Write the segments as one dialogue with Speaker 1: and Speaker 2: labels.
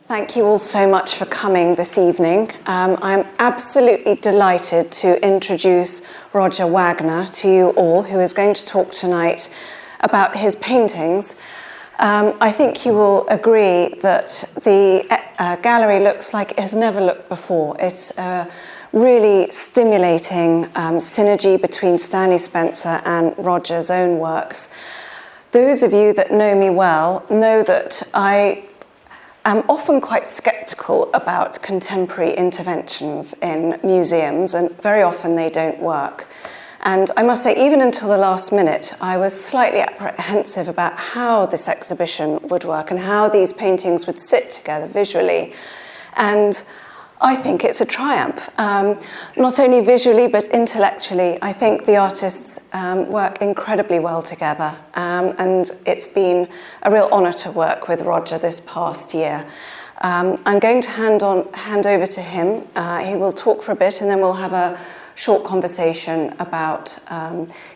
Speaker 1: Thank you all so much for coming this evening. I'm absolutely delighted to introduce Roger Wagner to you all, who is going to talk tonight about his paintings. I think you will agree that the gallery looks like it has never looked before. It's a really stimulating synergy between Stanley Spencer and Roger's own works. Those of you that know me well know that I am often quite sceptical about contemporary interventions in museums, and very often they don't work. And I must say, even until the last minute, I was slightly apprehensive about how this exhibition would work and how these paintings would sit together visually. And I think it's a triumph, not only visually but intellectually. I think the artists work incredibly well together, and it's been a real honour to work with Roger this past year. I'm going to hand over to him. He will talk for a bit, and then we'll have a short conversation about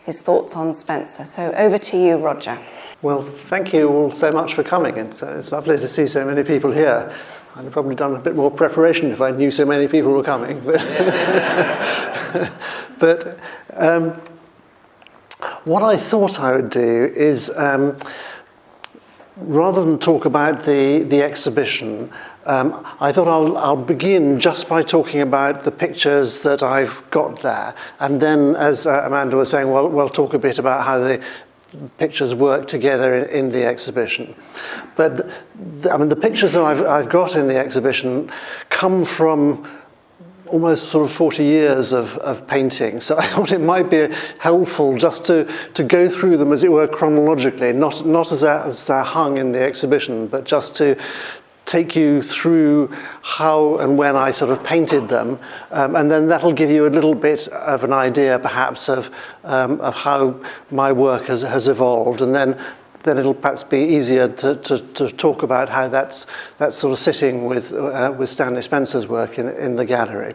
Speaker 1: his thoughts on Spencer. So over to you, Roger.
Speaker 2: Well, thank you all so much for coming. It's lovely to see so many people here. I'd have probably done a bit more preparation if I knew so many people were coming. But what I thought I would do is, rather than talk about the exhibition, I thought I'll begin just by talking about the pictures that I've got there. And then, as Amanda was saying, we'll talk a bit about how the pictures work together in the exhibition. But the pictures that I've got in the exhibition come from almost sort of 40 years of painting. So I thought it might be helpful just to go through them, as it were, chronologically, not as they're hung in the exhibition, but just to take you through how and when I sort of painted them, and then that'll give you a little bit of an idea, perhaps, of how my work has evolved, and then it'll perhaps be easier to talk about how that's sort of sitting with Stanley Spencer's work in the gallery.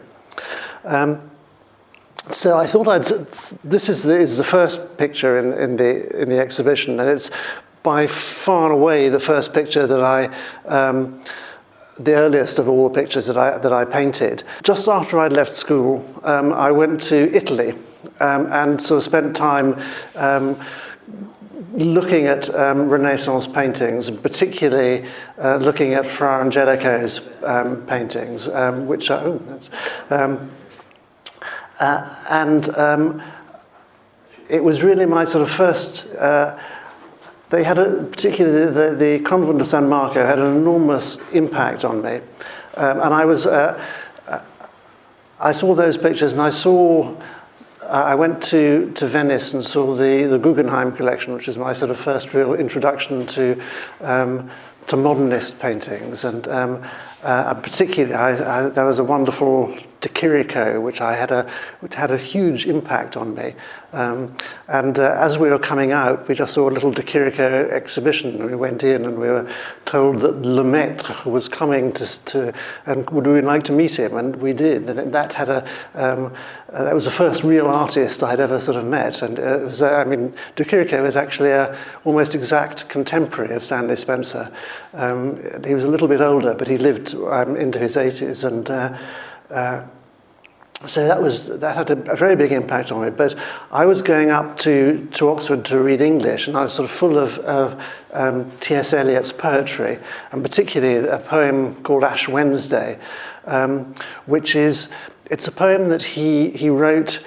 Speaker 2: So I thought this is the first picture in the exhibition, and it's by far and away the first picture that the earliest of all the pictures that I painted. Just after I'd left school, I went to Italy and sort of spent time looking at Renaissance paintings, and particularly looking at Fra Angelico's paintings, which are it was really my sort of first. They had particularly the Convent of San Marco had an enormous impact on me, and I saw those pictures, and I went to Venice and saw the Guggenheim collection, which is my sort of first real introduction to modernist paintings, and particularly there was a wonderful De Chirico, which had a huge impact on me. And as we were coming out, we just saw a little De Chirico exhibition, and we went in and we were told that Lemaitre was coming and would we like to meet him, and we did. And that had that was the first real artist I'd ever sort of met, and it was De Chirico was actually a almost exact contemporary of Stanley Spencer. He was a little bit older, but he lived into his 80s, and so that had a very big impact on me. But I was going up to Oxford to read English, and I was sort of full of T.S. Eliot's poetry, and particularly a poem called Ash Wednesday, which it's a poem that he wrote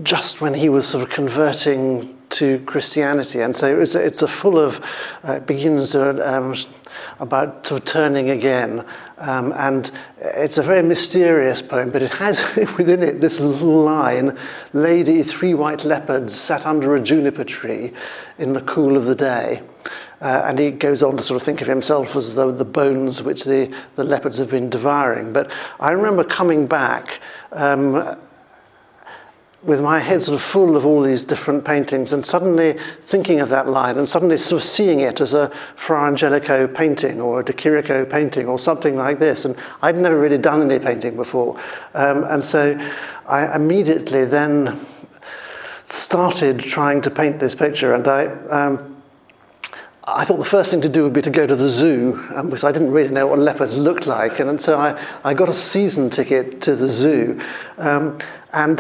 Speaker 2: just when he was sort of converting to Christianity, and so it's a full of it begins about sort of turning again, and it's a very mysterious poem, but it has within it this little line: "Lady, 3 white leopards sat under a juniper tree in the cool of the day." And he goes on to sort of think of himself as the bones which the leopards have been devouring. But I remember coming back with my head sort of full of all these different paintings, and suddenly thinking of that line, and suddenly sort of seeing it as a Fra Angelico painting or a De Chirico painting or something like this. And I'd never really done any painting before. And so I immediately then started trying to paint this picture, and I thought the first thing to do would be to go to the zoo, because I didn't really know what leopards looked like. And so I got a season ticket to the zoo. And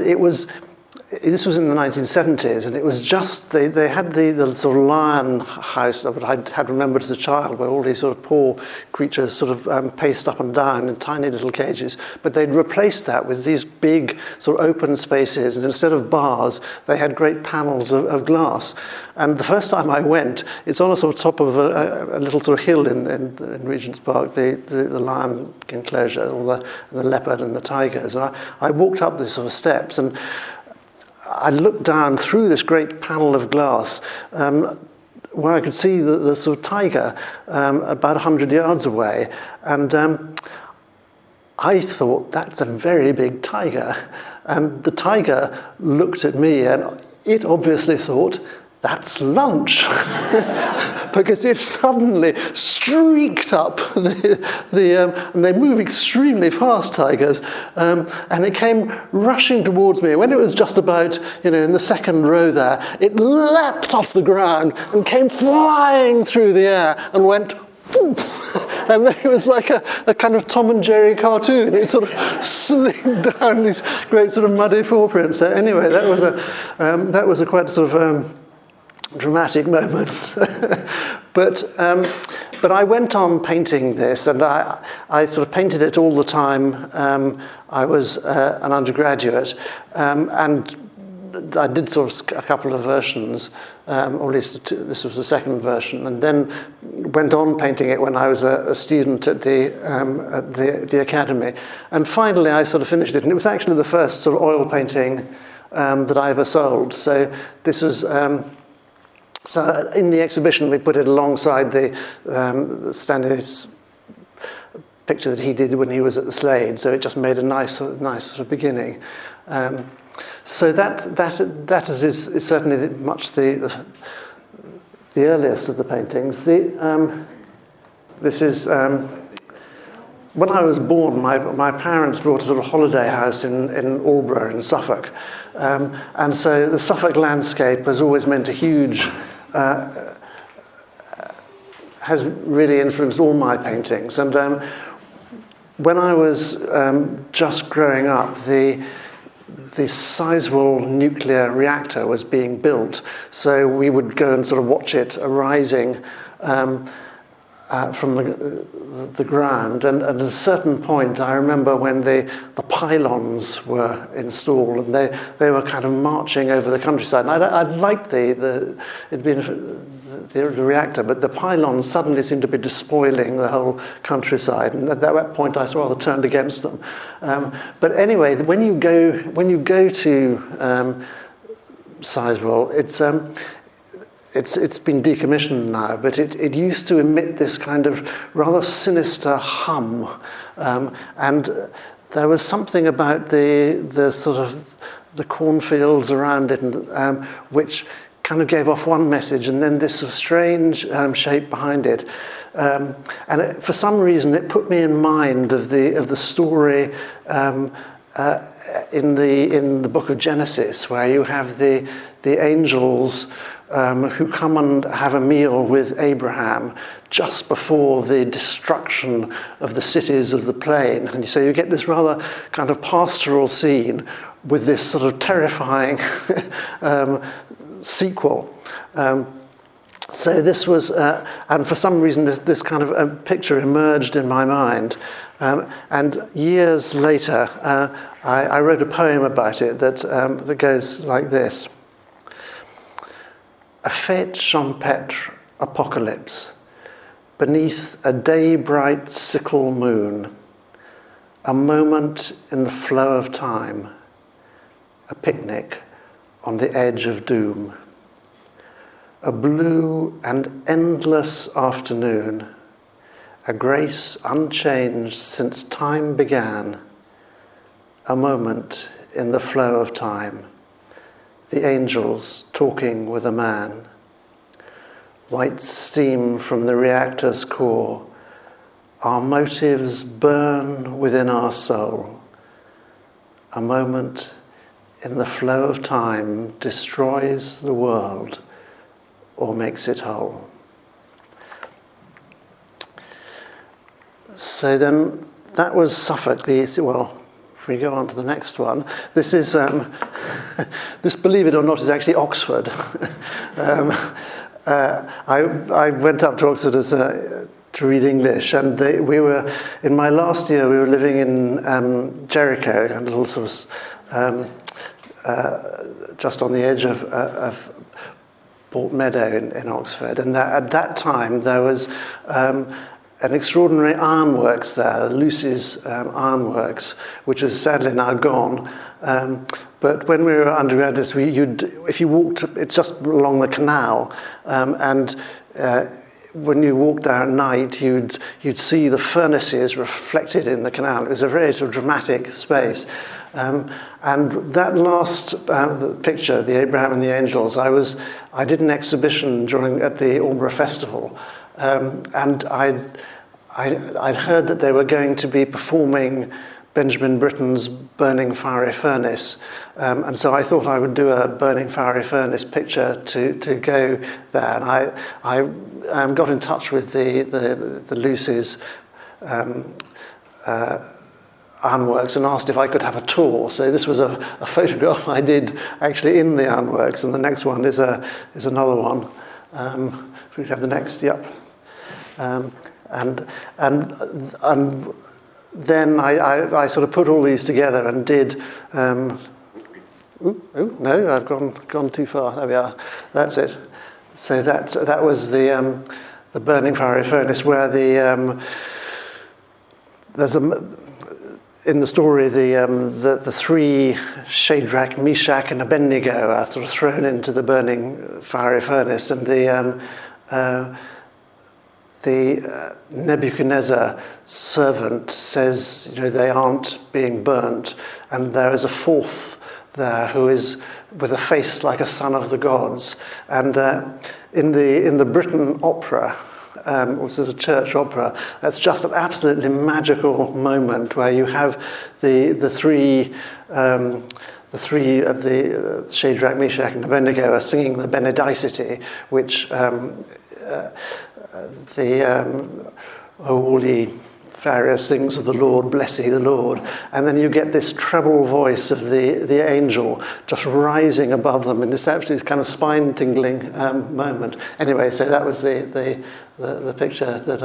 Speaker 2: this was in the 1970s, and it was just, they had the sort of lion house that I had remembered as a child, where all these sort of poor creatures sort of paced up and down in tiny little cages, but they'd replaced that with these big sort of open spaces, and instead of bars, they had great panels of glass. And the first time I went, it's on a sort of top of a little sort of hill in Regent's Park, the lion enclosure, or the leopard and the tigers. And I walked up these sort of steps, and I looked down through this great panel of glass where I could see the sort of tiger about 100 yards away. And I thought, that's a very big tiger. And the tiger looked at me, and it obviously thought, that's lunch, because it suddenly streaked up and they move extremely fast, tigers, and it came rushing towards me. When it was just about, in the second row there, it leapt off the ground and came flying through the air and went, and then it was like a kind of Tom and Jerry cartoon. It sort of slid down these great sort of muddy footprints. So anyway, that was a quite sort of dramatic moment. But I went on painting this, and I sort of painted it all the time. I was an undergraduate, and I did sort of a couple of versions, or at least this was the second version, and then went on painting it when I was a student at the academy. And finally I sort of finished it, and it was actually the first sort of oil painting that I ever sold. So this was... So in the exhibition, we put it alongside the Stanley's picture that he did when he was at the Slade. So it just made a nice sort of beginning. So that is certainly much the earliest of the paintings. This is when I was born. My parents bought a sort of holiday house in Aldborough in Suffolk, and so the Suffolk landscape has always meant a huge. Has really influenced all my paintings. And when I was just growing up, the Sizewell nuclear reactor was being built, so we would go and sort of watch it arising from the ground. And at a certain point, I remember when the pylons were installed, and they were kind of marching over the countryside. And I liked it'd been the reactor, but the pylons suddenly seemed to be despoiling the whole countryside. And at that point, I rather turned against them. But anyway, when you go to Sizewell, it's been decommissioned now, but it used to emit this kind of rather sinister hum, and there was something about the sort of the cornfields around it, and which kind of gave off one message, and then this sort of strange shape behind it, and for some reason it put me in mind of the story in the book of Genesis, where you have the angels who come and have a meal with Abraham just before the destruction of the cities of the plain. And so you get this rather kind of pastoral scene with this sort of terrifying sequel. So this was, and for some reason this kind of picture emerged in my mind. And years later, I wrote a poem about it that goes like this. A fête champêtre apocalypse, beneath a day-bright sickle moon, a moment in the flow of time, a picnic on the edge of doom, a blue and endless afternoon, a grace unchanged since time began, a moment in the flow of time, the angels talking with a man, white steam from the reactor's core, our motives burn within our soul, a moment in the flow of time destroys the world or makes it whole. So then that was Suffolk. Well, if we go on to the next one, this is, this, believe it or not, is actually Oxford. I went up to Oxford to read English, and we were, in my last year, we were living in Jericho, a little sort of, just on the edge of Port Meadow in Oxford. And at that time, there was an extraordinary ironworks there, Lucy's Ironworks, which is sadly now gone. But when we were undergraduates, if you walked, it's just along the canal, and when you walked there at night, you'd see the furnaces reflected in the canal. It was a very sort of dramatic space. And that last picture, the Abraham and the Angels, I did an exhibition at the Aldeburgh Festival, and I'd heard that they were going to be performing Benjamin Britten's Burning Fiery Furnace, and so I thought I would do a Burning Fiery Furnace picture to go there. And I got in touch with the Lucy's ironworks and asked if I could have a tour. So this was a photograph I did actually in the ironworks, and the next one is another one. If we have the next, yep. And then I sort of put all these together and did. No, I've gone too far. There we are. That's it. So that was the Burning Fiery Furnace, where there's in the story the three Shadrach, Meshach, and Abednego are sort of thrown into the burning fiery furnace, and the Nebuchadnezzar servant says, they aren't being burnt, and there is a fourth there who is with a face like a son of the gods. And in the Britten opera, which is a church opera, that's just an absolutely magical moment where you have the three of the Shadrach, Meshach, and Abednego are singing the Benedicite, which all ye various things of the Lord, bless ye the Lord. And then you get this treble voice of the angel just rising above them, and it's absolutely kind of spine-tingling moment. Anyway, so that was the picture that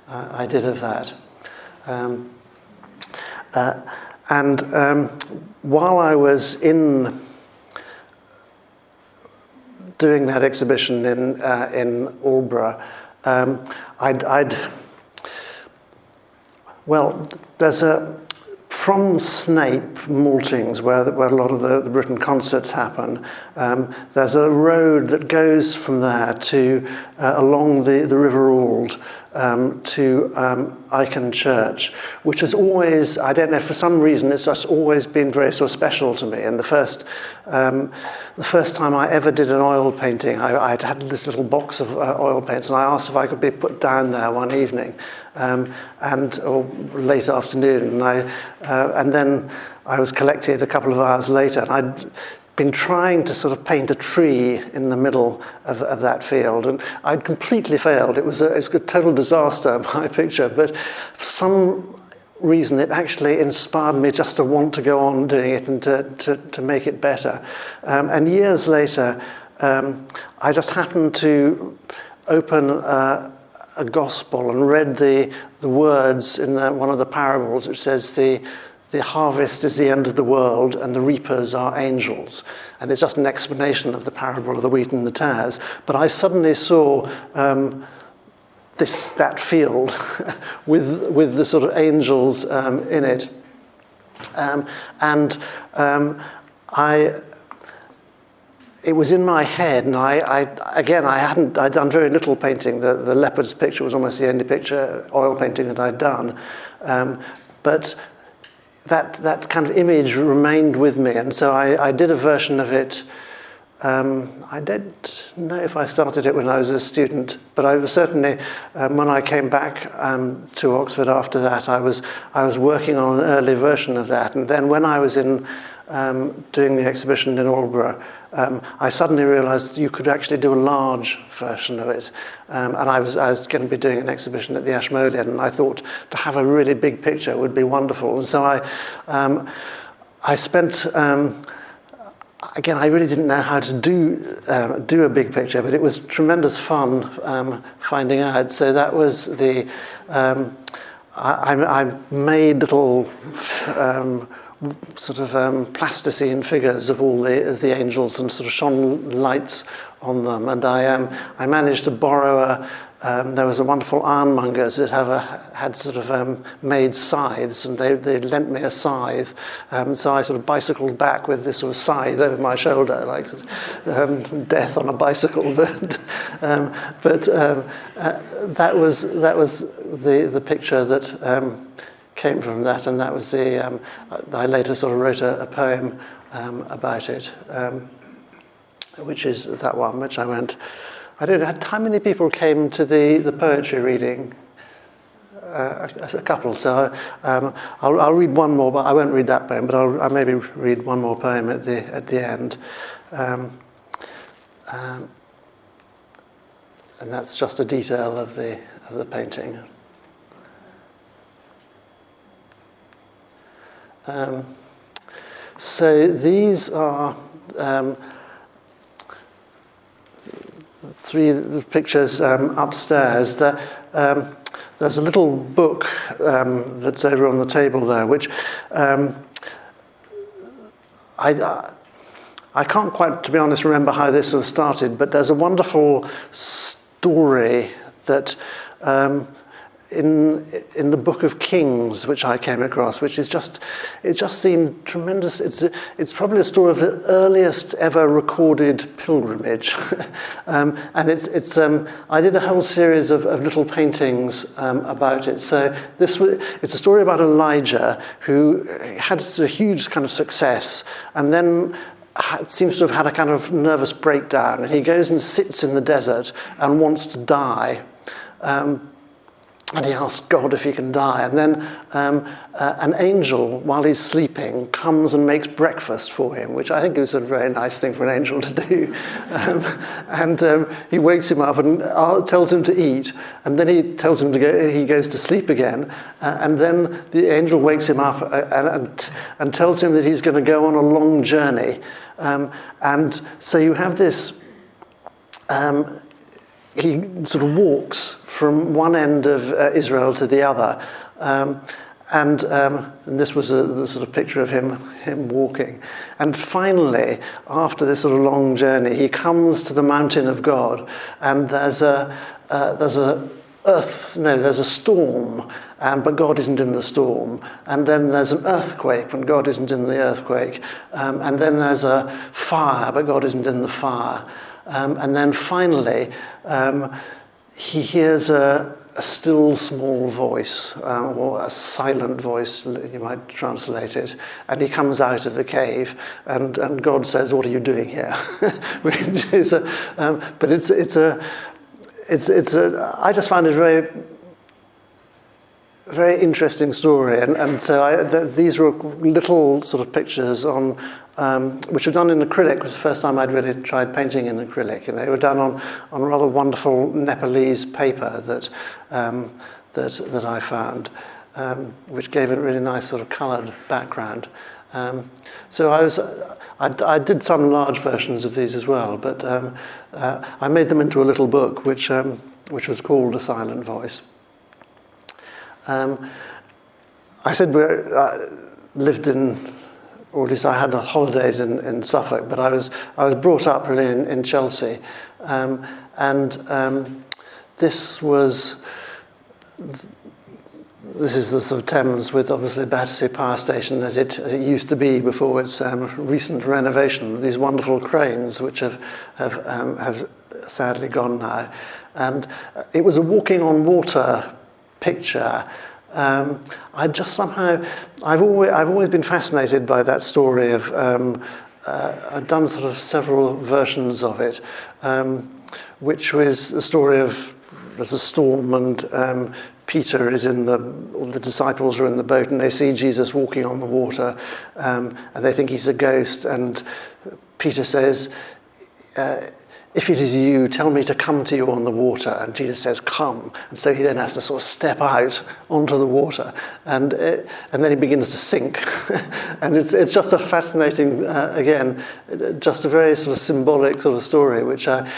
Speaker 2: I did of that. And while I was doing that exhibition in Aldeburgh, there's from Snape, Maltings, where a lot of the Britten concerts happen, there's a road that goes from there to along the River Ald to Icon Church, which has always, I don't know, for some reason, it's just always been very sort of special to me. And the first time I ever did an oil painting, I'd had this little box of oil paints, and I asked if I could be put down there one evening, or late afternoon, and then I was collected a couple of hours later, and I'd been trying to sort of paint a tree in the middle of that field, and I'd completely failed. It's a total disaster, my picture, but for some reason it actually inspired me just to want to go on doing it and to make it better. And years later, I just happened to open a gospel and read the words in one of the parables, which says the harvest is the end of the world and the reapers are angels. And it's just an explanation of the parable of the wheat and the tares. But I suddenly saw that field with the sort of angels in it. It was in my head, and I'd done very little painting. The leopard's picture was almost the only oil painting that I'd done. But that kind of image remained with me, and so I did a version of it. I don't know if I started it when I was a student, but I was certainly, when I came back to Oxford after that, I was working on an early version of that. And then when I was doing the exhibition in Aldeburgh, I suddenly realised you could actually do a large version of it. And I was going to be doing an exhibition at the Ashmolean, and I thought to have a really big picture would be wonderful. And so I spent... Again, I really didn't know how to do a big picture, but it was tremendous fun finding out. So that was the... I made little sort of plasticine figures of all the angels and sort of shone lights on them. And I managed to borrow there was a wonderful ironmonger's that had sort of made scythes, and they lent me a scythe. So I sort of bicycled back with this sort of scythe over my shoulder, like death on a bicycle. But that was the picture that came from that, and that was I later sort of wrote a poem about it, which is that one, which I went. I don't know how many people came to the poetry reading. A couple. So I'll read one more, but I won't read that poem. But I'll maybe read one more poem at the end, and that's just a detail of the painting. So these are. Three pictures upstairs. There's a little book that's over on the table there, which I can't quite, to be honest, remember how this was started, but there's a wonderful story that in the Book of Kings, which I came across, which is it just seemed tremendous. It's probably a story of the earliest ever recorded pilgrimage, and I did a whole series of little paintings about it. So it's a story about Elijah who had a huge kind of success, and then seems to have had a kind of nervous breakdown, and he goes and sits in the desert and wants to die. And he asks God if he can die. And then an angel, while he's sleeping, comes and makes breakfast for him, which I think is a very nice thing for an angel to do. And he wakes him up and tells him to eat. And then he tells him to go. He goes to sleep again. And then the angel wakes him up and tells him that he's going to go on a long journey. And so you have this... he sort of walks from one end of Israel to the other, and this was the sort of picture of him walking. And finally, after this sort of long journey, he comes to the mountain of God, and there's a storm, but God isn't in the storm. And then there's an earthquake, and God isn't in the earthquake. And then there's a fire, but God isn't in the fire. And then finally, he hears a still small voice, or a silent voice, you might translate it, and he comes out of the cave, and God says, "What are you doing here?" Which is but I just found it very, very interesting story, and so these were little sort of pictures on. Which were done in acrylic. It was the first time I'd really tried painting in acrylic, and they were done on rather wonderful Nepalese paper that I found, which gave it a really nice sort of coloured background. So I did some large versions of these as well, but I made them into a little book which was called A Silent Voice. I said we lived in. Or at least I had holidays in Suffolk, but I was brought up really in Chelsea, and this is the sort of Thames with obviously Battersea Power Station as it used to be before its recent renovation. These wonderful cranes which have sadly gone now, and it was a walking on water picture. I've always been fascinated by that story of. I've done sort of several versions of it, which was the story of there's a storm and Peter is all the disciples are in the boat and they see Jesus walking on the water, and they think he's a ghost, and Peter says, if it is you, tell me to come to you on the water. And Jesus says, come. And so he then has to sort of step out onto the water. And then he begins to sink. And it's just a fascinating, again, just a very sort of symbolic sort of story, which I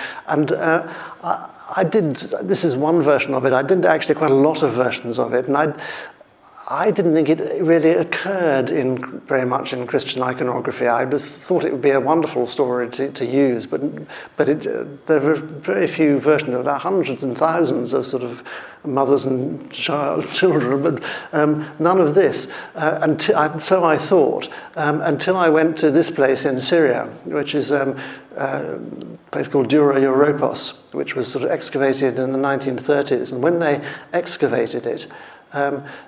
Speaker 2: did, this is one version of it. I did actually quite a lot of versions of it. And I didn't think it really occurred very much in Christian iconography. I thought it would be a wonderful story to use, but there were very few versions of that, hundreds and thousands of sort of mothers and children, but none of this. So I thought, until I went to this place in Syria, which is a place called Dura Europos, which was sort of excavated in the 1930s. And when they excavated it,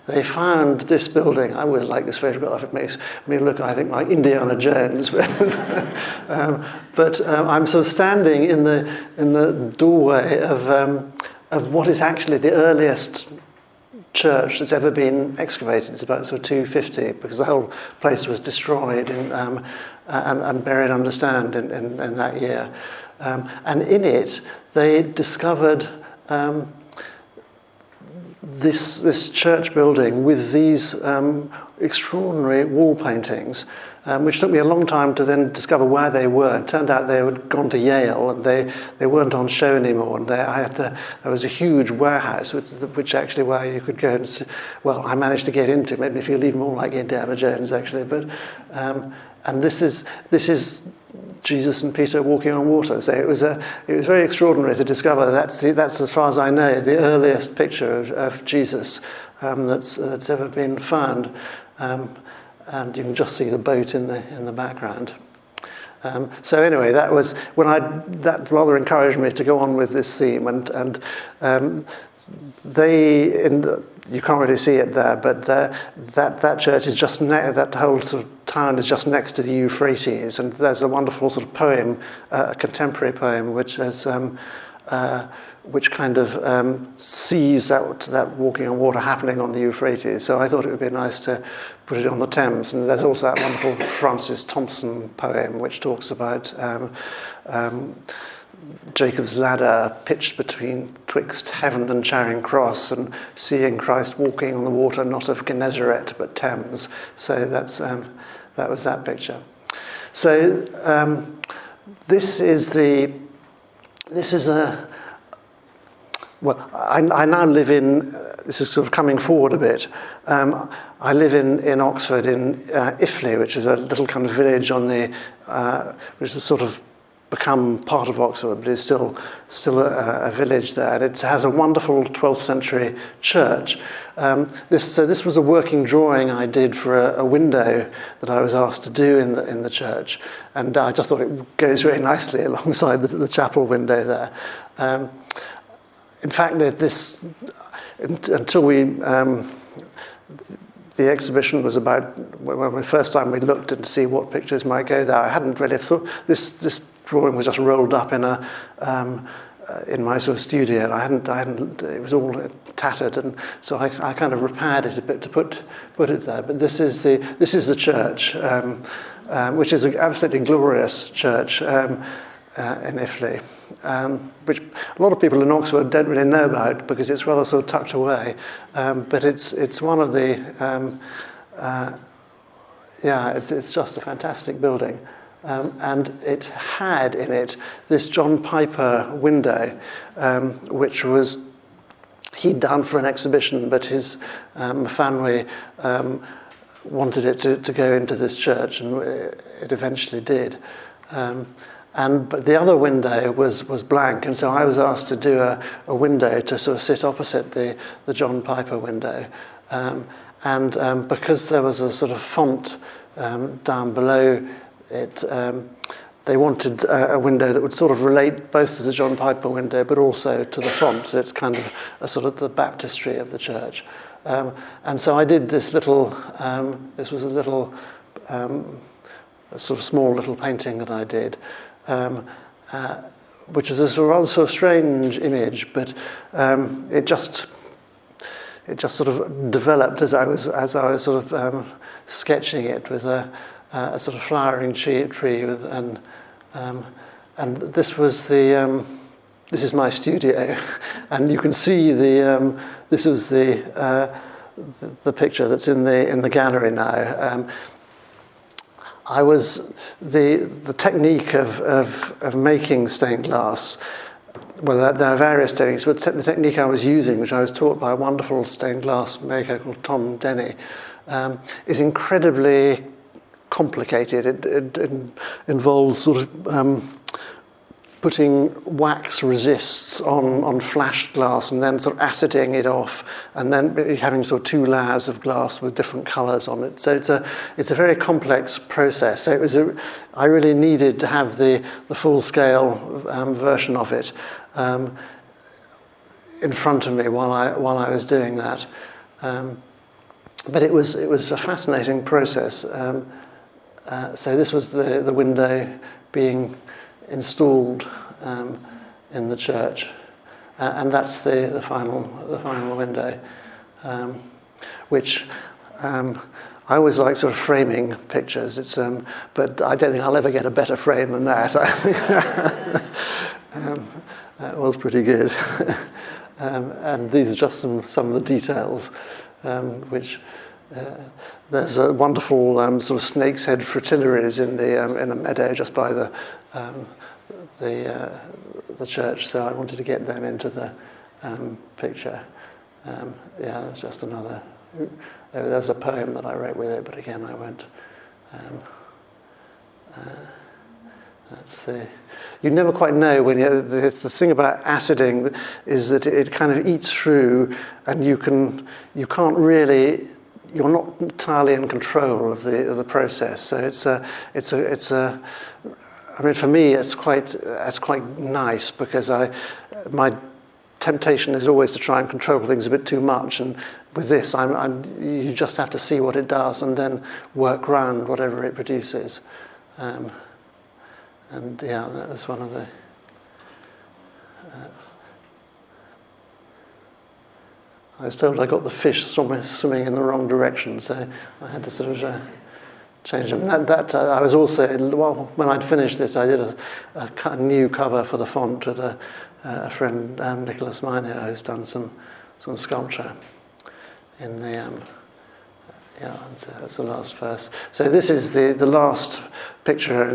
Speaker 2: they found this building. I always like this photograph. It makes me look, I think, like Indiana Jones. But I'm sort of standing in the doorway of what is actually the earliest church that's ever been excavated. It's about sort of 250, because the whole place was destroyed and buried underground in that year. And in it, they discovered this church building with these extraordinary wall paintings, which took me a long time to then discover where they were. It turned out they had gone to Yale, and they weren't on show anymore. And there was a huge warehouse, which actually where you could go and see. Well, I managed to get into. Made me feel even more like Indiana Jones, actually. But and this is Jesus and Peter walking on water. So it was very extraordinary to discover that's as far as I know the earliest picture of Jesus that's ever been found, and you can just see the boat in the background. So anyway, that was that rather encouraged me to go on with this theme, and you can't really see it there, but that church is just that whole sort of town is just next to the Euphrates, and there's a wonderful sort of poem, a contemporary poem, which kind of sees that walking on water happening on the Euphrates. So I thought it would be nice to put it on the Thames. And there's also that wonderful Francis Thompson poem, which talks about Jacob's ladder pitched twixt heaven and Charing Cross, and seeing Christ walking on the water, not of Gennesaret but Thames. So that was that picture. So this is I now live in. This is sort of coming forward a bit. I live in Oxford, in Iffley, which is a little kind of village on which is sort of become part of Oxford, but is still a village there. And it has a wonderful 12th century church. This was a working drawing I did for a window that I was asked to do in the church, and I just thought it goes very nicely alongside the chapel window there. In fact, until the exhibition was about when the first time we looked to see what pictures might go there. I hadn't really thought this drawing was just rolled up in my sort of studio, and I hadn't. It was all tattered, and so I kind of repaired it a bit to put it there. But this is the church, which is an absolutely glorious church in Iffley, which a lot of people in Oxford don't really know about because it's rather sort of tucked away. But it's one of the it's just a fantastic building. And it had in it this John Piper window, which he'd done for an exhibition, but his family wanted it to go into this church, and it eventually did. But the other window was blank, and so I was asked to do a window to sort of sit opposite the John Piper window. And because there was a sort of font down below it, they wanted a window that would sort of relate both to the John Piper window but also to the font. So it's kind of a sort of the baptistry of the church. And so I did this little, this was a little, a sort of small little painting that I did, which was a rather sort of strange image, but it just sort of developed as I was sort of sketching it with a sort of flowering tree with, And this was this is my studio, and you can see this was the picture that's in the gallery now. I was the technique of making stained glass. Well, there are various techniques, but the technique I was using, which I was taught by a wonderful stained glass maker called Tom Denny, is incredibly complicated. It involves sort of putting wax resists on flashed glass and then sort of aciding it off, and then having sort of two layers of glass with different colours on it. So it's a very complex process. So I really needed to have the full scale version of it in front of me while I was doing that. But it was a fascinating process. So this was the window being installed in the church, and that's the final window, which I always like sort of framing pictures. It's but I don't think I'll ever get a better frame than that. I think that was pretty good, and these are just some of the details, which. There's a wonderful sort of snake's head fritillaries in a meadow just by the church, so I wanted to get them into the picture. That's just another. There's a poem that I wrote with it, but again, I won't. That's the. You never quite know when the thing about aciding is that it kind of eats through, and you can't really. You're not entirely in control of the process. So it's a. I mean, for me, it's quite nice because my temptation is always to try and control things a bit too much, and with this, you just have to see what it does and then work around whatever it produces. And yeah, that was one of the. I was told I got the fish swimming in the wrong direction, so I had to sort of change them. I was also, when I'd finished it, I did a new cover for the font with a friend, Nicholas Miner, who's done some sculpture in the, that's the last verse. So this is the last picture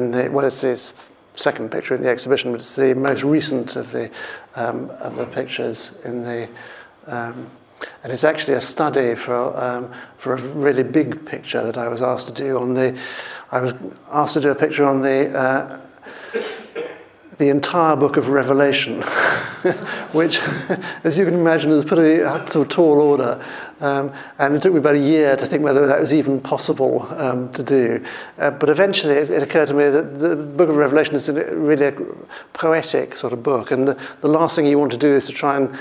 Speaker 2: it's the second picture in the exhibition, but it's the most recent of the pictures in the. And it's actually a study for a really big picture that I was asked to do I was asked to do a picture on the entire book of Revelation, which, as you can imagine, is pretty sort of tall order. And it took me about a year to think whether that was even possible to do. But eventually it occurred to me that the book of Revelation is really a poetic sort of book, and the last thing you want to do is to try and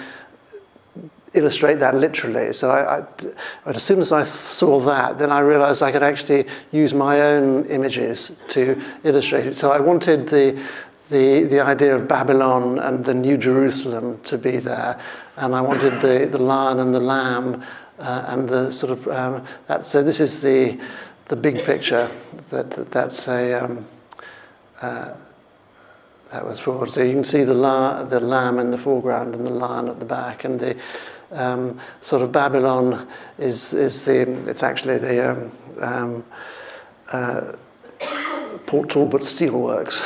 Speaker 2: illustrate that literally. So as soon as I saw that, then I realized I could actually use my own images to illustrate it. So I wanted the idea of Babylon and the New Jerusalem to be there, and I wanted the lion and the lamb and the sort of that. So this is the big picture that's a. That was forward. So you can see the lamb in the foreground and the lion at the back, and the sort of Babylon it's actually the Port Talbot Steelworks,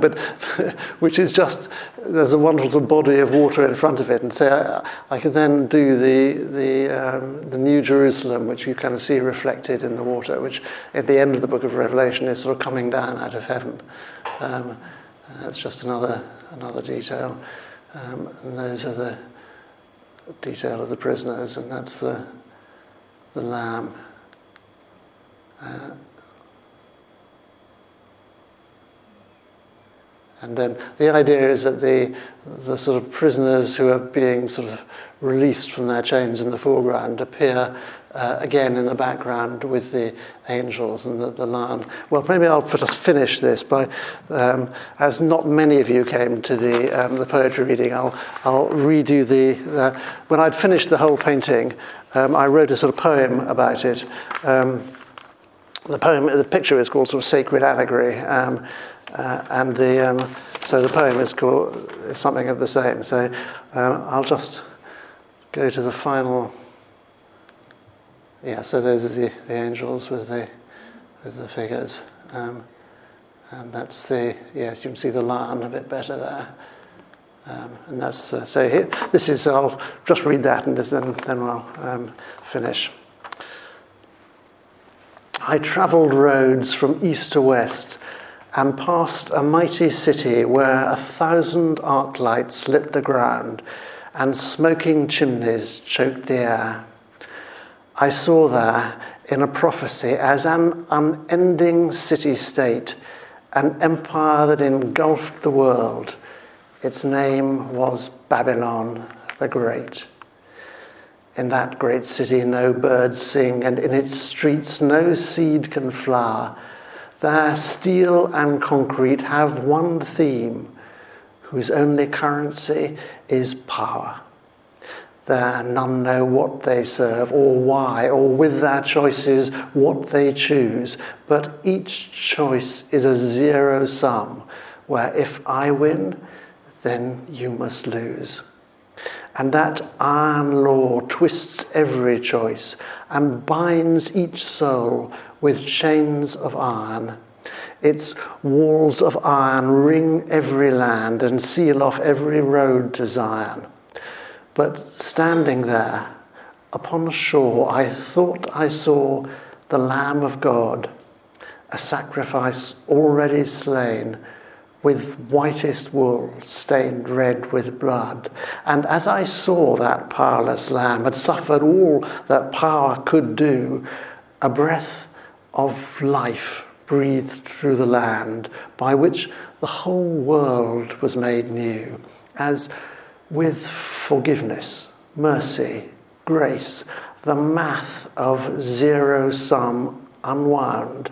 Speaker 2: but which is just there's a wonderful sort of body of water in front of it, and so I could then do the New Jerusalem, which you kind of see reflected in the water, which at the end of the Book of Revelation is sort of coming down out of heaven. That's just another detail, and those are the detail of the prisoners, and that's the lamb. And then the idea is that the sort of prisoners who are being sort of released from their chains in the foreground appear again in the background with the angels and the lion. Well, maybe I'll just finish this by, as not many of you came to the poetry reading, I'll redo when I'd finished the whole painting, I wrote a sort of poem about it. The picture is called sort of Sacred Allegory. and so the poem is called something of the same. So I'll just go to the final. Yeah, so those are the angels with the figures, and that's yes, you can see the lion a bit better there, and that's so here. This is, I'll just read that, and then we'll finish. I travelled roads from east to west, and passed a mighty city where 1,000 arc lights lit the ground, and smoking chimneys choked the air. I saw there, in a prophecy, as an unending city-state, an empire that engulfed the world. Its name was Babylon the Great. In that great city no birds sing, and in its streets no seed can flower. There steel and concrete have one theme, whose only currency is power. There none know what they serve, or why, or with their choices what they choose. But each choice is a zero sum, where if I win, then you must lose. And that iron law twists every choice, and binds each soul with chains of iron. Its walls of iron ring every land, and seal off every road to Zion. But standing there upon the shore, I thought I saw the Lamb of God, a sacrifice already slain, with whitest wool stained red with blood. And as I saw that powerless Lamb had suffered all that power could do, a breath of life breathed through the land, by which the whole world was made new, as with forgiveness, mercy, grace, the math of zero sum unwound.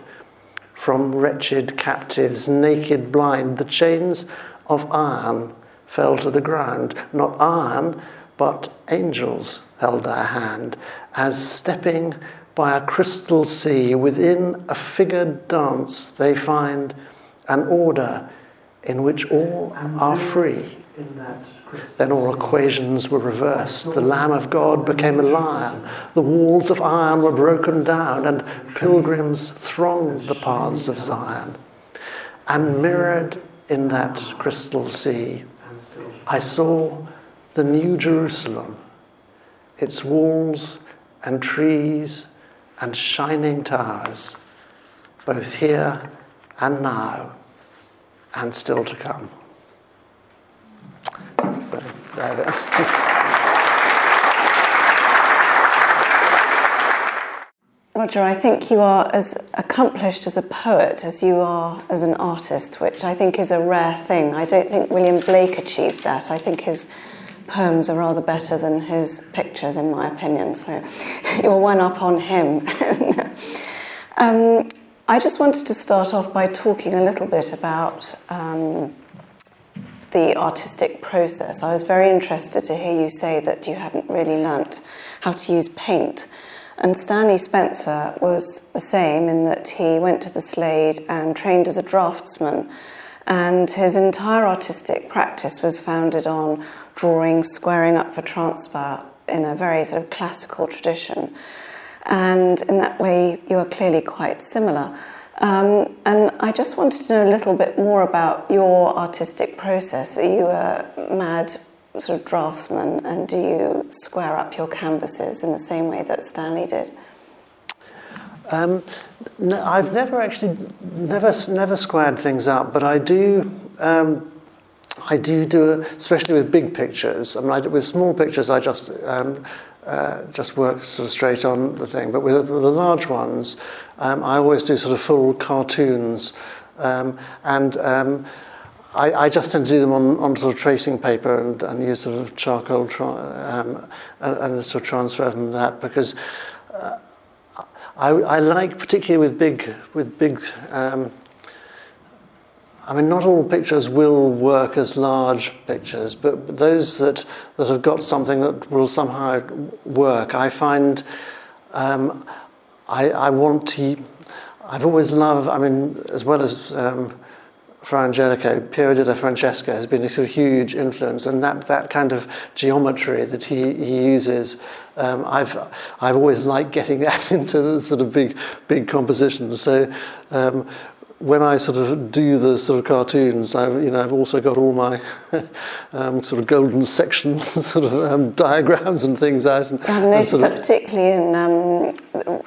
Speaker 2: From wretched captives, naked, blind, the chains of iron fell to the ground. Not iron, but angels held our hand, as stepping by a crystal sea, within a figured dance they find an order in which all are free. Then all equations were reversed. The Lamb of God became a lion. The walls of iron were broken down, and pilgrims thronged the paths of Zion. And mirrored in that crystal sea, I saw the New Jerusalem, its walls and trees and shining towers, both here and now, and still to come. So, there it is.
Speaker 1: Roger, I think you are as accomplished as a poet as you are as an artist, which I think is a rare thing. I don't think William Blake achieved that. I think his poems are rather better than his pictures, in my opinion, so you're one up on him. I just wanted to start off by talking a little bit about the artistic process. I was very interested to hear you say that you hadn't really learnt how to use paint. And Stanley Spencer was the same, in that he went to the Slade and trained as a draftsman, and his entire artistic practice was founded on drawing, squaring up for transfer in a very sort of classical tradition. And in that way, you are clearly quite similar. And I just wanted to know a little bit more about your artistic process. Are you a mad sort of draftsman, and do you square up your canvases in the same way that Stanley did?
Speaker 2: No, I've never squared things up, but I do especially with big pictures. I mean, with small pictures, I just work sort of straight on the thing. But with the large ones, I always do sort of full cartoons, I just tend to do them on sort of tracing paper and use sort of charcoal and sort of transfer from that, because I like, particularly with big. I mean, not all pictures will work as large pictures, but those that have got something that will somehow work, I find I want to. I've always loved. I mean, as well as Fra Angelico, Piero della Francesca has been a sort of huge influence, and that kind of geometry that he uses, I've always liked getting that into the sort of big compositions. So when I sort of do the sort of cartoons, I've also got all my sort of golden section sort of diagrams and things out. And,
Speaker 1: I've noticed that particularly in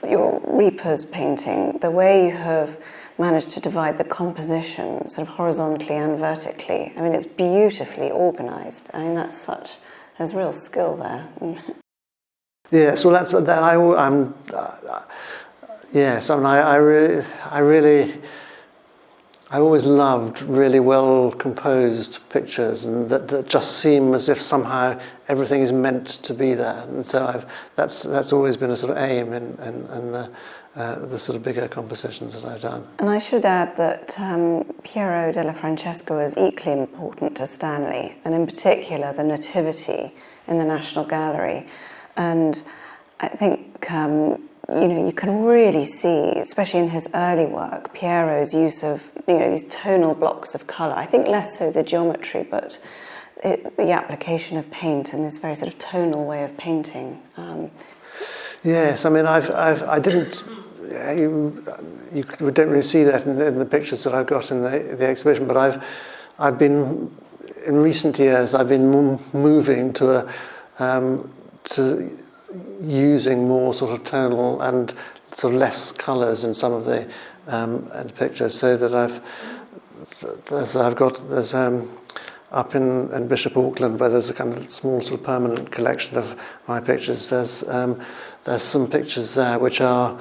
Speaker 1: your Reapers painting, the way you have managed to divide the composition sort of horizontally and vertically. I mean, it's beautifully organised. I mean, there's real skill there.
Speaker 2: Yes, well, yes, I mean, I always loved really well composed pictures, and that just seem as if somehow everything is meant to be there. And so that's always been a sort of aim in the sort of bigger compositions that I've done.
Speaker 1: And I should add that Piero della Francesca was equally important to Stanley, and in particular the Nativity in the National Gallery. And I think you can really see, especially in his early work, Piero's use of these tonal blocks of colour. I think less so the geometry, but the application of paint and this very sort of tonal way of painting.
Speaker 2: Yes, I mean, I didn't. You don't really see that in the pictures that I've got in the exhibition, but I've been in recent years. I've been moving to using more sort of tonal and sort of less colours in some of the pictures, so that there's up in Bishop Auckland, where there's a kind of small sort of permanent collection of my pictures. There's some pictures there which are,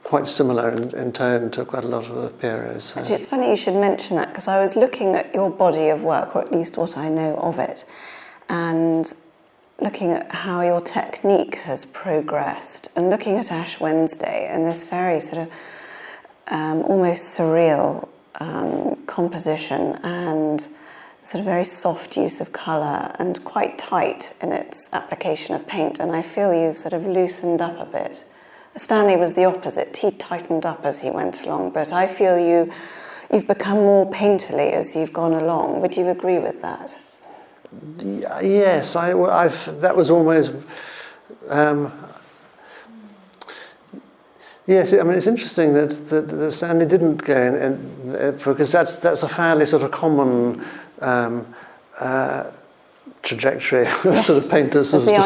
Speaker 2: quite similar in tone to quite a lot of the Pieros.
Speaker 1: Actually, it's funny you should mention that, because I was looking at your body of work, or at least what I know of it, and looking at how your technique has progressed, and looking at Ash Wednesday and this very sort of almost surreal composition and sort of very soft use of colour and quite tight in its application of paint, and I feel you've sort of loosened up a bit. Stanley was the opposite. He tightened up as he went along, but I feel you've become more painterly as you've gone along. Would you agree with that?
Speaker 2: Yes, that was almost. Yes, I mean, it's interesting that Stanley didn't go in, because that's a fairly sort of common trajectory of sort of painters, sort of to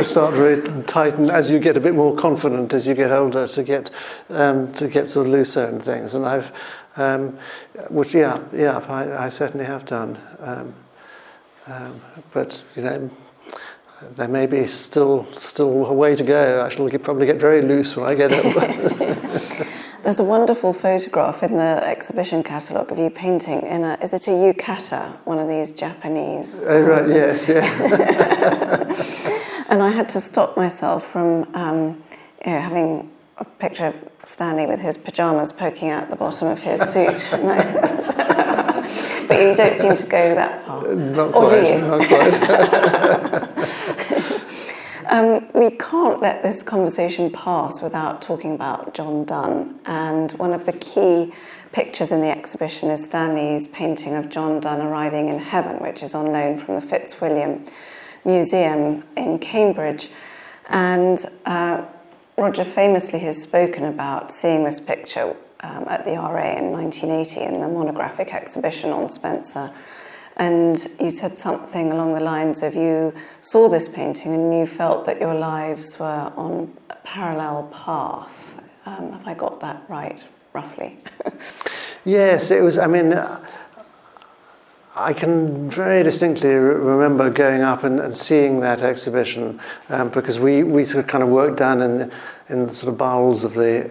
Speaker 2: start very tight, and as you get a bit more confident as you get older, to get sort of looser and things. And I certainly have done. But there may be still a way to go. I shall probably get very loose when I get older.
Speaker 1: There's a wonderful photograph in the exhibition catalogue of you painting in is it a yukata, one of these Japanese?
Speaker 2: Oh, right, yes, yeah.
Speaker 1: And I had to stop myself from having a picture of Stanley with his pyjamas poking out the bottom of his suit. But you don't seem to go that far.
Speaker 2: Not
Speaker 1: or
Speaker 2: quite,
Speaker 1: do you?
Speaker 2: not quite.
Speaker 1: We can't let this conversation pass without talking about John Donne, and one of the key pictures in the exhibition is Stanley's painting of John Donne arriving in heaven, which is on loan from the Fitzwilliam Museum in Cambridge. And Roger famously has spoken about seeing this picture at the RA in 1980 in the monographic exhibition on Spencer. And you said something along the lines of you saw this painting and you felt that your lives were on a parallel path. Have I got that right, roughly?
Speaker 2: Yes, it was. I mean, I can very distinctly remember going up and seeing that exhibition, because we sort of kind of worked down in the sort of bowels of the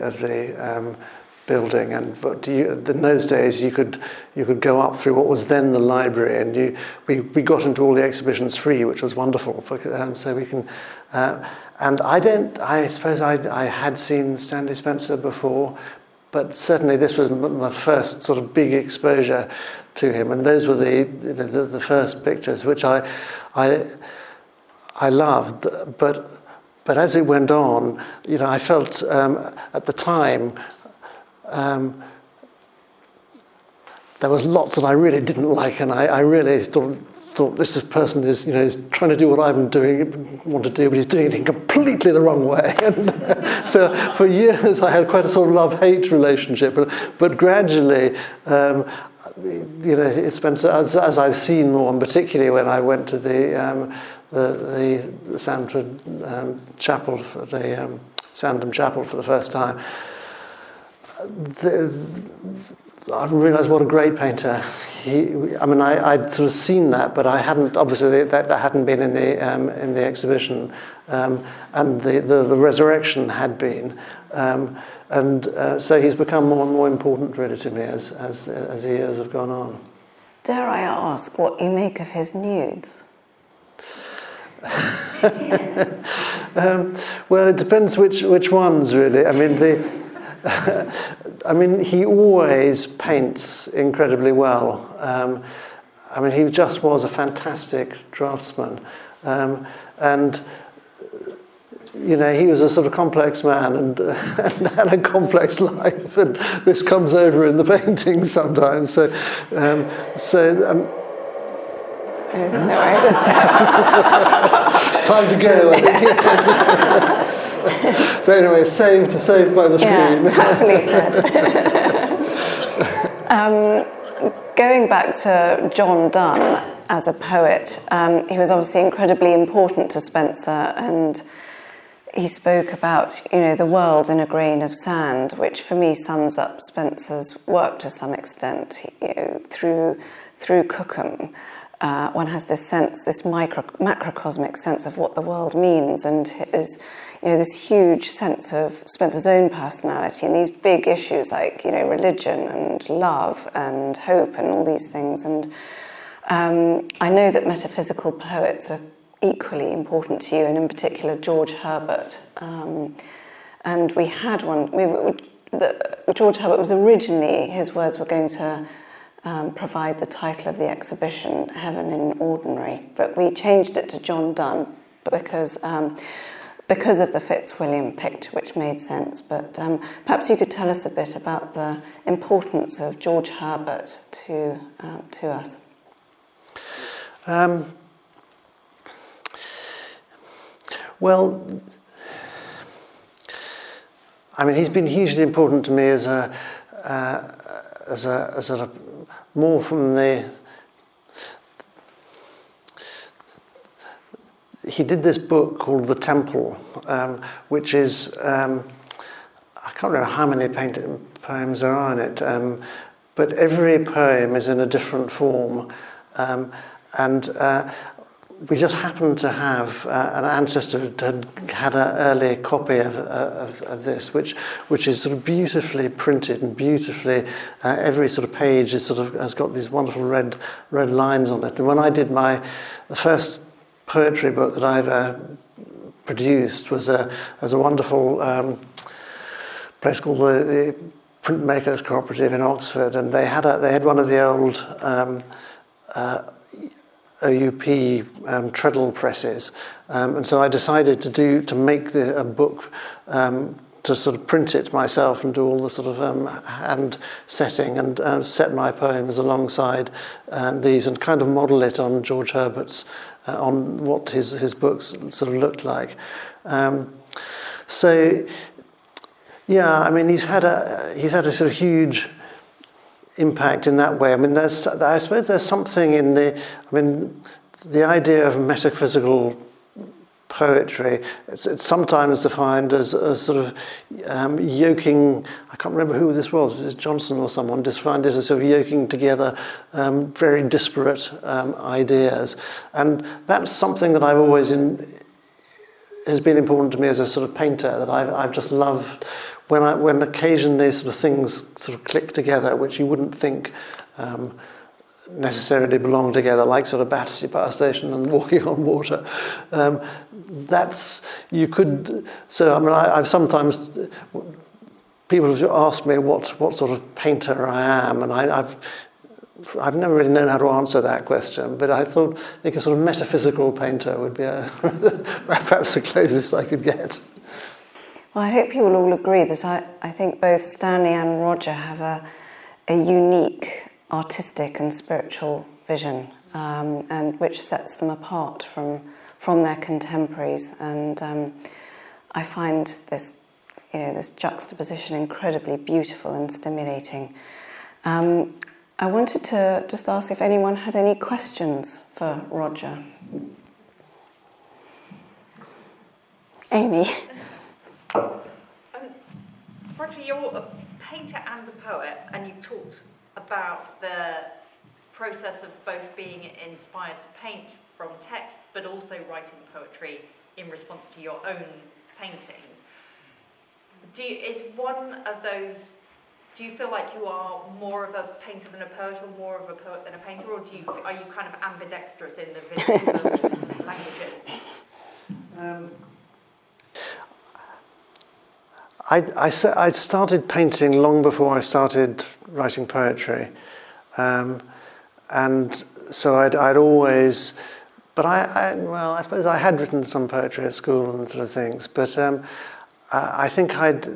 Speaker 2: building, but in those days you could go up through what was then the library, and we got into all the exhibitions free, which was wonderful. So we can, and I suppose I had seen Stanley Spencer before, but certainly this was my first sort of big exposure to him, and those were the first pictures which I loved, but as it went on, I felt at the time there was lots that I really didn't like, and I really thought this person is trying to do what I'm want to do, but he's doing it in completely the wrong way. And so for years I had quite a sort of love-hate relationship, but gradually, Spencer, as I've seen more, and particularly when I went to the Sandford Chapel, the Sandham Chapel for the first time, I realised what a great painter I'd sort of seen that, but I hadn't. Obviously, that hadn't been in the exhibition, and the resurrection had been, so he's become more and more important really to me as the years have gone on.
Speaker 1: Dare I ask what you make of his nudes?
Speaker 2: Well, it depends which ones really. He always paints incredibly well. He just was a fantastic draftsman, and he was a sort of complex man and had a complex life, and this comes over in the paintings sometimes. So. Time to go, I think. So anyway, saved by the screen.
Speaker 1: Yeah, totally sad. Going back to John Donne as a poet, he was obviously incredibly important to Spencer, and he spoke about, the world in a grain of sand, which for me sums up Spencer's work to some extent. Through Cookham, one has this sense, this macrocosmic sense of what the world means, and this huge sense of Spencer's own personality and these big issues like religion and love and hope and all these things. And I know that metaphysical poets are equally important to you, and in particular George Herbert. And we had one. George Herbert was originally, his words were going to provide the title of the exhibition, Heaven in Ordinary, but we changed it to John Donne because of the Fitzwilliam picture, which made sense. But perhaps you could tell us a bit about the importance of George Herbert to us.
Speaker 2: Well, he's been hugely important to me as a more from the. He did this book called The Temple, which is I can't remember how many poems there are in it, but every poem is in a different form, and we just happened to have an ancestor who had an early copy of this, which is sort of beautifully printed and beautifully. Every sort of page is has got these wonderful red lines on it. And when I did the first poetry book that I ever produced was a wonderful place called the Printmakers Cooperative in Oxford, and they had one of the old OUP treadle presses, and so I decided to make a book to sort of print it myself and do all the sort of hand setting and set my poems alongside these and kind of model it on George Herbert's on what his books sort of looked like. So yeah, he's had a sort of huge impact in that way. I suppose there's something in the idea of metaphysical poetry. It's sometimes defined as a sort of yoking. I can't remember who this was. It was Johnson or someone defined it as sort of yoking together very disparate ideas, and that's something that I've always has been important to me as a sort of painter. That I've just loved when occasionally sort of things sort of click together, which you wouldn't think necessarily belong together, like sort of Battersea Power Station and Walking on Water. I've sometimes people have asked me what sort of painter I am, and I've never really known how to answer that question, but I think a sort of metaphysical painter would be perhaps the closest I could get.
Speaker 1: Well, I hope you will all agree that I think both Stanley and Roger have a unique artistic and spiritual vision, and which sets them apart from their contemporaries. And I find this, this juxtaposition incredibly beautiful and stimulating. I wanted to just ask if anyone had any questions for Roger. Amy.
Speaker 3: Roger, you're a painter and a poet, and you've talked about the process of both being inspired to paint from text, but also writing poetry in response to your own paintings. Is one of those, do you feel like you are more of a painter than a poet, or more of a poet than a painter, or are you kind of ambidextrous in the visual languages?
Speaker 2: I started painting long before I started writing poetry, and so I'd always, but I suppose I had written some poetry at school and sort of things, but I think I'd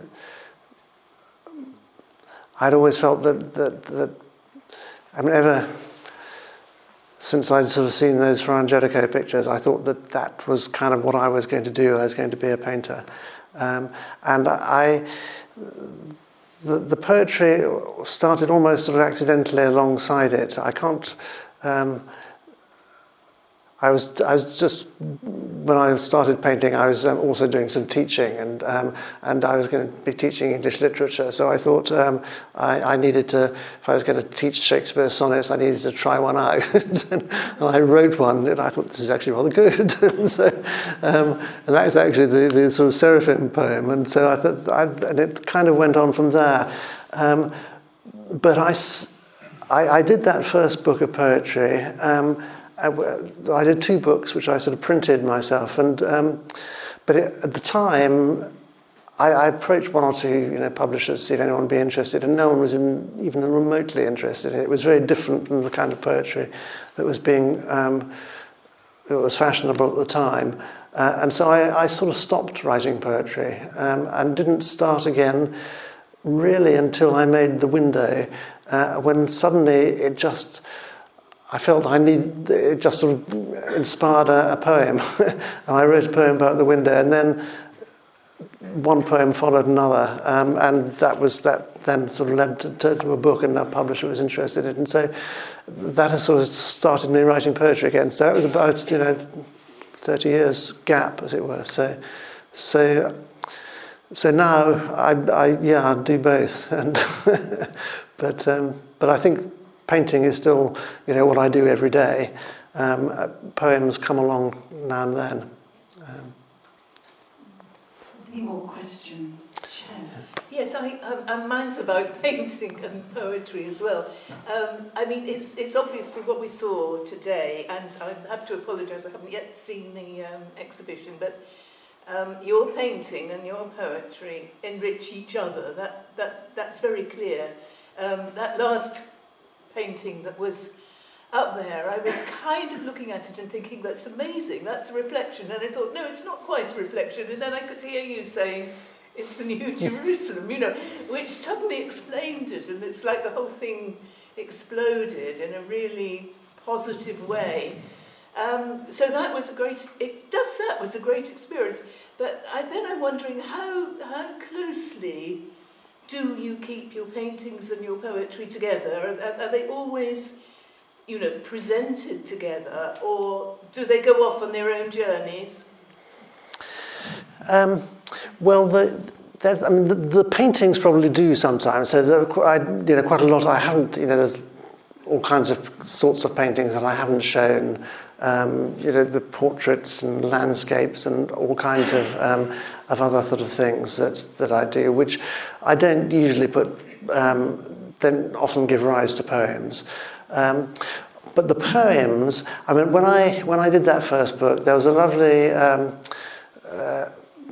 Speaker 2: always felt that I mean, ever since I'd sort of seen those Fra Angelico pictures, I thought that was kind of what I was going to do. I was going to be a painter. And the poetry started almost sort of accidentally alongside it. I was just, when I started painting, I was also doing some teaching, and I was going to be teaching English literature. So I thought I needed to, if I was going to teach Shakespeare sonnets, I needed to try one out. And I wrote one, and I thought this is actually rather good. And so, and that is actually the sort of Seraphim poem. And so I thought, and it kind of went on from there. But I did that first book of poetry. I did 2 books, which I sort of printed myself, and but at the time, I approached 1 or 2, publishers to see if anyone would be interested, and no one was even remotely interested. It was very different than the kind of poetry that was that was fashionable at the time, and so I sort of stopped writing poetry and didn't start again really until I made The Window, when suddenly I felt it just sort of inspired a poem. And I wrote a poem about the window, and then one poem followed another, and that then sort of led to a book, and a publisher was interested in it. And so that has sort of started me writing poetry again. So it was about 30 years gap, as it were. So now I do both, and but I think painting is still, what I do every day. Poems come along now and then.
Speaker 4: Any more questions?
Speaker 5: Yes, mine's about painting and poetry as well. I mean, it's obvious from what we saw today, and I have to apologise, I haven't yet seen the exhibition, but your painting and your poetry enrich each other. That's very clear. That last painting that was up there, I was kind of looking at it and thinking, that's amazing, that's a reflection. And I thought, no, it's not quite a reflection. And then I could hear you saying, it's the New Jerusalem, which suddenly explained it. And it's like the whole thing exploded in a really positive way. So that was a great experience. But then I'm wondering, how closely do you keep your paintings and your poetry together? Are they always, presented together, or do they go off on their own journeys?
Speaker 2: Well, the paintings probably do sometimes. So there are quite a lot I haven't. There's all kinds of sorts of paintings that I haven't shown. The portraits and landscapes and all kinds of other sort of things that I do, which I don't usually don't often give rise to poems. But the poems, when I did that first book, there was a lovely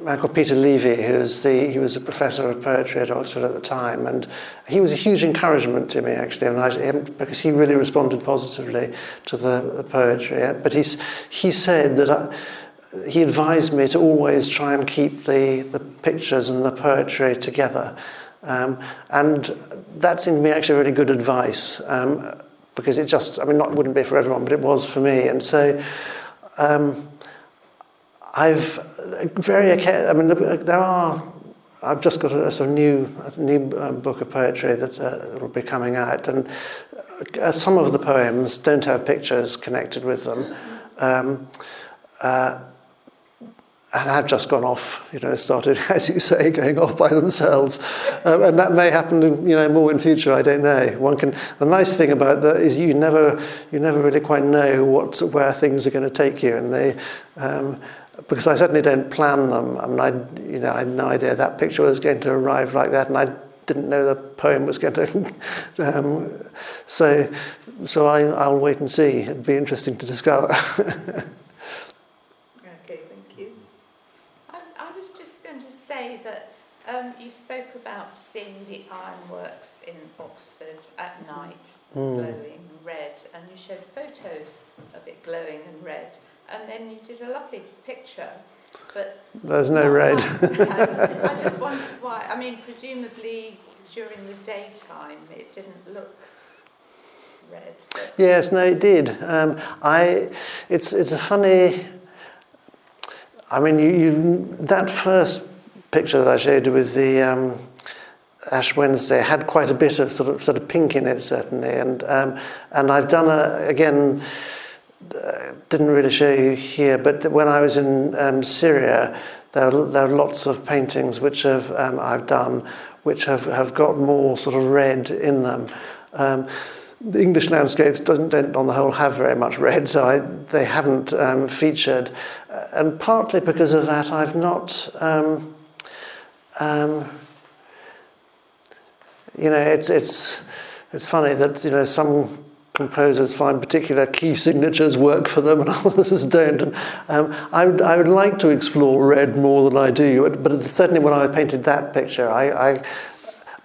Speaker 2: man called Peter Levy, he was a professor of poetry at Oxford at the time, and he was a huge encouragement to me, actually, because he really responded positively to the poetry. But he said that he advised me to always try and keep the pictures and the poetry together, And that seemed to me actually really good advice, because it just, I mean, it wouldn't be for everyone, but it was for me. And so I've just got a sort of new book of poetry that will be coming out, and some of the poems don't have pictures connected with them. And have just gone off, started, as you say, going off by themselves. And that may happen, more in future, I don't know. The nice thing about that is you never really quite know where things are going to take you. And because I certainly don't plan them. I mean, I had no idea that picture was going to arrive like that, and I didn't know the poem was going to. So I'll wait and see. It'd be interesting to discover.
Speaker 6: Say that you spoke about seeing the ironworks in Oxford at night glowing red, and you showed photos of it glowing and red, and then you did a lovely picture, but
Speaker 2: there's no red.
Speaker 6: I just wondered why. I mean, presumably during the daytime it didn't look red. But...
Speaker 2: Yes, no, it did. It's a funny. I mean, you that first picture that I showed you with the Ash Wednesday had quite a bit of sort of pink in it, certainly, and I've done again. Didn't really show you here, but when I was in Syria, there are lots of paintings which I've done, which have got more sort of red in them. The English landscapes don't on the whole have very much red, so they haven't featured, and partly because of that, I've not. It's funny that some composers find particular key signatures work for them and others don't. And I would like to explore red more than I do, but certainly when I painted that picture,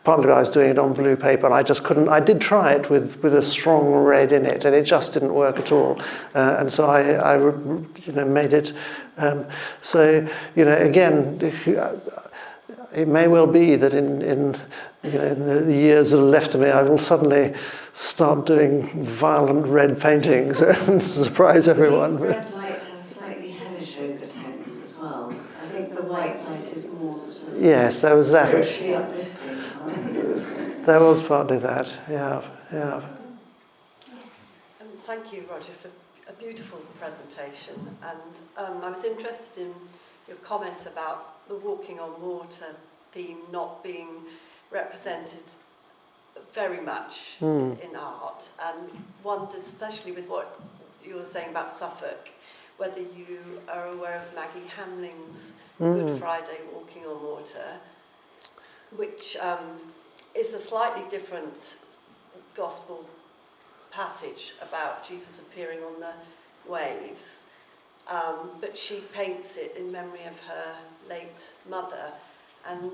Speaker 2: partly I was doing it on blue paper, and I just couldn't. I did try it with a strong red in it, and it just didn't work at all. And so I made it. So again. It may well be that in the years that are left to me, I will suddenly start doing violent red paintings and surprise everyone.
Speaker 4: The red light has slightly hellish overtones as well. I think the white light is more sort of
Speaker 2: yes, there was that.
Speaker 4: Spiritually uplifting.
Speaker 2: There was partly that. Yeah.
Speaker 7: Thank you, Roger, for a beautiful presentation. And I was interested in your comment about the walking on water theme not being represented very much in art, and wondered, especially with what you were saying about Suffolk, whether you are aware of Maggie Hamling's Good Friday Walking on Water, which is a slightly different gospel passage about Jesus appearing on the waves. But she paints it in memory of her late mother, and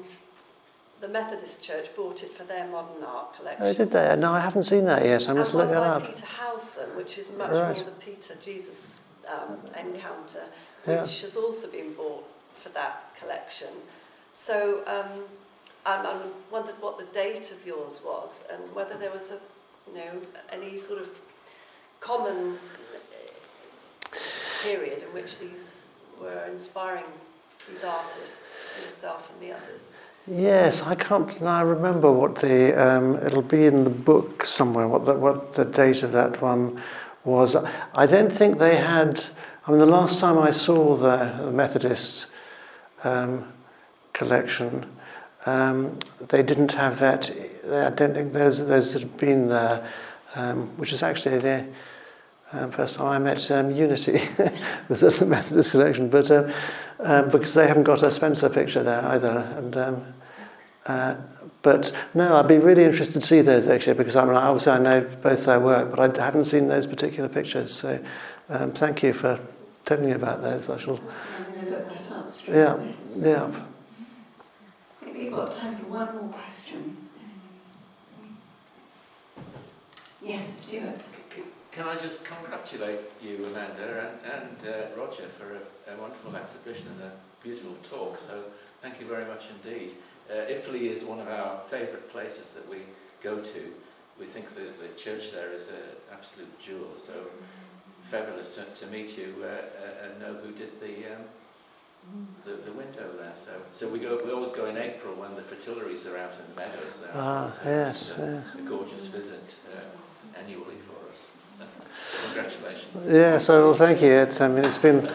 Speaker 7: the Methodist Church bought it for their modern art collection.
Speaker 2: Oh, did they? No, I haven't seen that yet. I must look that up.
Speaker 7: Peter Howson, which is much more the Peter-Jesus encounter, which has also been bought for that collection. So I wondered what the date of yours was, and whether there was any sort of common period in which these were inspiring these artists, yourself and the others.
Speaker 2: Yes, I can't now remember what the it'll be in the book somewhere what the date of that one was. I don't think they had. I mean, the last time I saw the Methodist collection, they didn't have that. I don't think those had been there, which is actually the first time I met Unity was at the Methodist collection, but because they haven't got a Spencer picture there either, and but no, I'd be really interested to see those actually, because obviously I know both their work, but I haven't seen those particular pictures. So thank you for telling me about those. I shall.
Speaker 4: I'm going to look that up straight
Speaker 2: away. Yeah.
Speaker 4: I think we've got time for one more question. Yes, Stuart.
Speaker 8: Can I just congratulate you, Amanda, and Roger for a wonderful exhibition and a beautiful talk. So thank you very much indeed. Italy is one of our favourite places that we go to. We think the church there is an absolute jewel. So fabulous to meet you and know who did the window there. So we always go in April when the fritillaries are out in the meadows there.
Speaker 2: Yes,
Speaker 8: it's a gorgeous visit annually for us. Congratulations.
Speaker 2: Yeah, so well, thank you. It's been